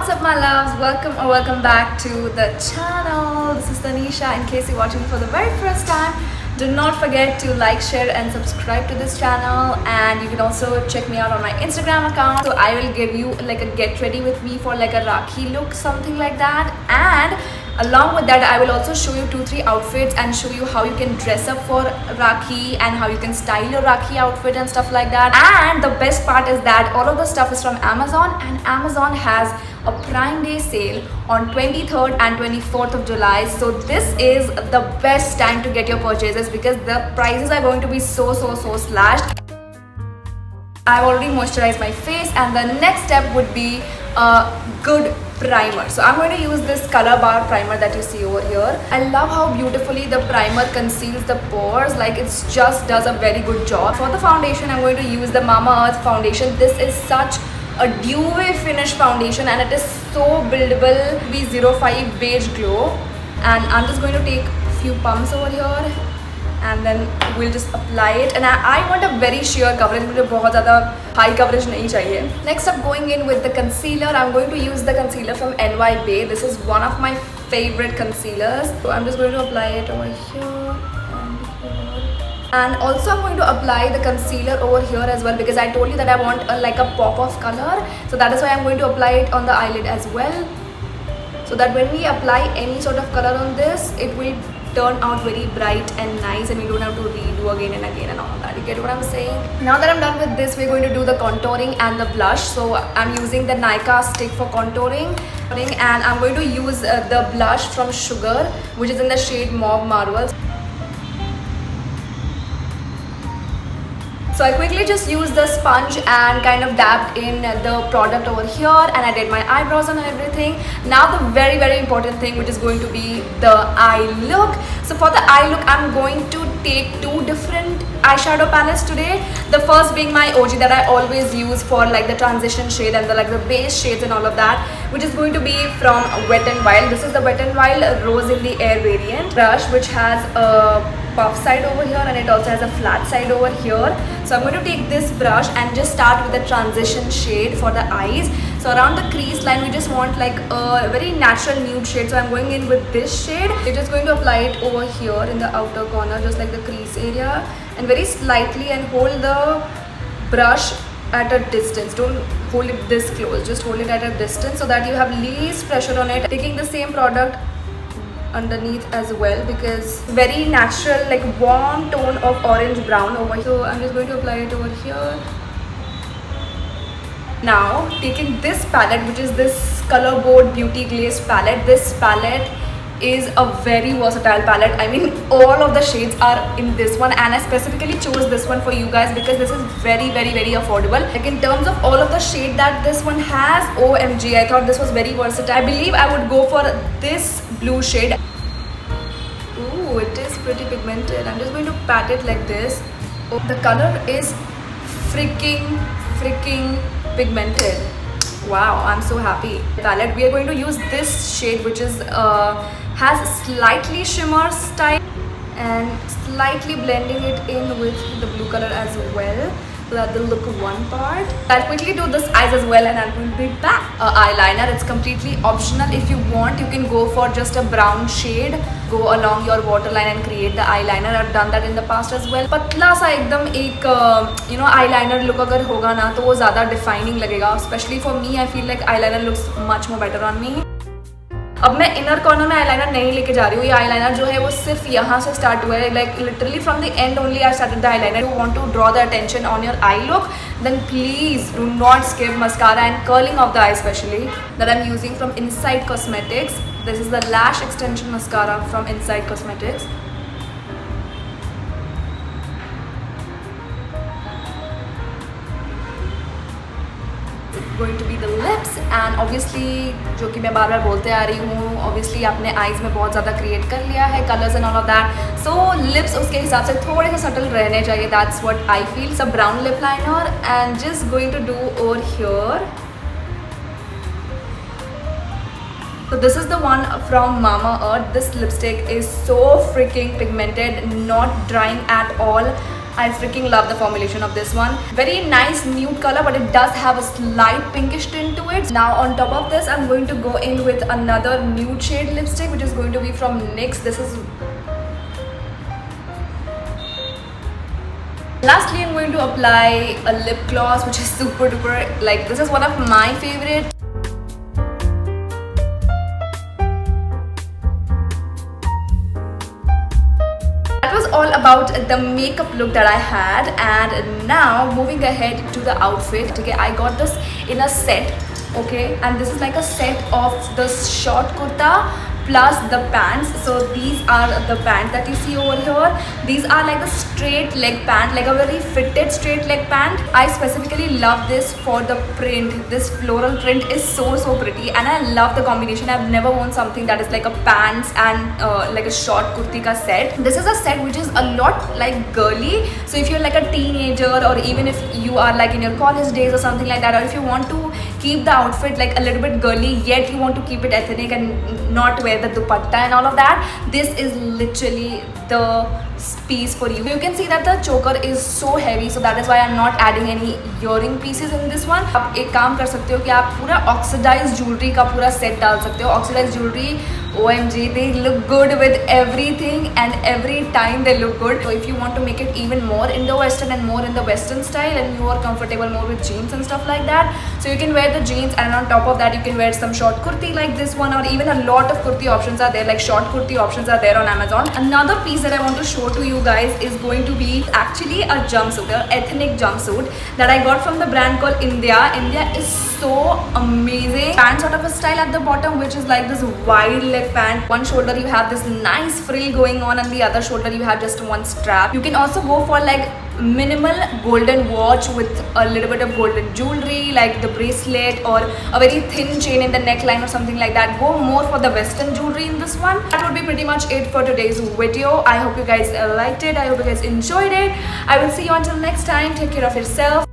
What's up my loves, welcome back to the channel. This is Tanisha. In case you're watching for the very first time, do not forget to like, share and subscribe to this channel, and you can also check me out on my Instagram account. So I will give you like a get ready with me for like a Rakhi look, something like that, and along with that I will also show you 2-3 outfits and show you how you can dress up for Rakhi and how you can style your Rakhi outfit and stuff like that. And the best part is that all of the stuff is from Amazon, and Amazon has a Prime Day sale on 23rd and 24th of July. So this is the best time to get your purchases because the prices are going to be so slashed. I've already moisturized my face, and the next step would be a good primer. So I'm going to use this color bar primer that you see over here. I love how beautifully the primer conceals the pores. Like it just does a very good job. For the foundation, I'm going to use the Mamaearth foundation. This is such a dewy finish foundation and it is so buildable. B05 beige glow, and I'm just going to take a few pumps over here and then we'll just apply it. And I want a very sheer coverage. मुझे बहुत ज़्यादा high coverage नहीं चाहिए. Next up, going in with the concealer, I'm going to use the concealer from NY Bay. This is one of my favorite concealers. So I'm just going to apply it over here and here. And also I'm going to apply the concealer over here as well because I told you that I want like a pop of color. So that is why I'm going to apply it on the eyelid as well, so that when we apply any sort of color on this, it will turn out very bright and nice and we don't have to redo again and again and all that. You get what I'm saying? Now that I'm done with this, we're going to do the contouring and the blush. So I'm using the Nykaa stick for contouring, and I'm going to use the blush from Sugar, which is in the shade Mauve Marble. So I quickly just used the sponge and kind of dabbed in the product over here, and I did my eyebrows and everything. Now the very important thing, which is going to be the eye look. So for the eye look, I'm going to take 2 different eyeshadow palettes today. The first being my OG that I always use for like the transition shade and the base shades and all of that, which is going to be from Wet n Wild. This is the Wet n Wild Rose in the Air variant brush, which has a puff side over here and it also has a flat side over here. So I'm going to take this brush and just start with the transition shade for the eyes. So around the crease line, we just want like a very natural nude shade. So I'm going in with this shade. You're just going to apply it over here in the outer corner, just like the crease area, and very slightly, and hold the brush at a distance. Don't hold it this close, just hold it at a distance so that you have least pressure on it. Taking the same product underneath as well because very natural, like warm tone of orange brown over here. So I'm just going to apply it over here. Now taking this palette, which is this Color Board Beauty Glaze palette. This palette is a very versatile palette. I mean, all of the shades are in this one, and I specifically chose this one for you guys because this is very affordable. Like in terms of all of the shade that this one has, OMG, I thought this was very versatile. I believe I would go for this blue shade. Ooh, it is pretty pigmented. I'm just going to pat it like this. Oh, the color is freaking pigmented. Wow, I'm so happy. Palette, we are going to use this shade, which is has slightly shimmer style, and slightly blending it in with the blue color as well, so that the look of one part. I'll quickly do this eyes as well, and I'm going to be back. Eyeliner, it's completely optional. If you want, you can go for just a brown shade, go along your waterline and create the eyeliner. I've done that in the past as well. पतला सा एकदम एक eyeliner look अगर होगा ना तो वो ज़्यादा defining लगेगा. Especially for me, I feel like eyeliner looks much more better on me. अब मैं इनर कॉर्नर में आईलाइनर नहीं लेके जा रही हूँ. ये आईलाइनर जो है वो सिर्फ यहाँ से स्टार्ट हुआ है. Like literally from the end only I started the eyeliner. You want to draw the attention on your eye look, then please do not skip mascara and curling of the eye, especially that I'm using from Inside Cosmetics. This is the lash extension mascara from Inside Cosmetics. Going to be the lips, and obviously जो कि मैं बार बोलते आ रही हूँ, obviously आपने eyes में बहुत ज़्यादा create कर लिया है colors and all of that. So lips उसके हिसाब से थोड़े से subtle रहने चाहिए. That's what I feel. So brown lip liner, and just going to do over here. So this is the one from Mamaearth. This lipstick is so freaking pigmented, not drying at all. I freaking love the formulation of this one. Very nice nude color, but it does have a slight pinkish tint to it. Now on top of this, I'm going to go in with another nude shade lipstick, which is going to be from NYX. This is... Lastly, I'm going to apply a lip gloss, which is super duper, like, this is one of my favorite. That was all about the makeup look that I had, and now moving ahead to the outfit. Okay, I got this in a set, okay, and this is like a set of the short kurta plus the pants. So these are the pants that you see over here. These are like the straight leg pant, like a very fitted straight leg pant. I specifically love this for the print. This floral print is so pretty, and I love the combination. I've never worn something that is like a pants and like a short kurti ka set. This is a set which is a lot like girly. So if you're like a teenager, or even if you are like in your college days or something like that, or if you want to keep the outfit like a little bit girly yet you want to keep it ethnic and not wear the dupatta and all of that, this is literally the piece for you. You can see that the choker is so heavy, so that is why I'm not adding any earring pieces in this one. आप एक काम कर सकते हो कि आप पूरा oxidized jewelry का पूरा set डाल सकते हो. Oxidized jewelry, OMG, they look good with everything, and every time they look good. So if you want to make it even more Indo-Western and more in the Western style, and you are comfortable more with jeans and stuff like that, so you can wear the jeans, and on top of that you can wear some short kurti like this one, or even a lot of kurti options are there, like short kurti options are there on Amazon. Another piece that I want to show to you guys is going to be actually a jumpsuit, an ethnic jumpsuit that I got from the brand called India. India is so amazing. Pant sort of a style at the bottom, which is like this wide leg pant. One shoulder you have this nice frill going on, and the other shoulder you have just one strap. You can also go for like minimal golden watch with a little bit of golden jewelry, like the bracelet or a very thin chain in the neckline or something like that. Go more for the Western jewelry in this one. That would be pretty much it for today's video. I hope you guys liked it. I hope you guys enjoyed it. I will see you until next time. Take care of yourself.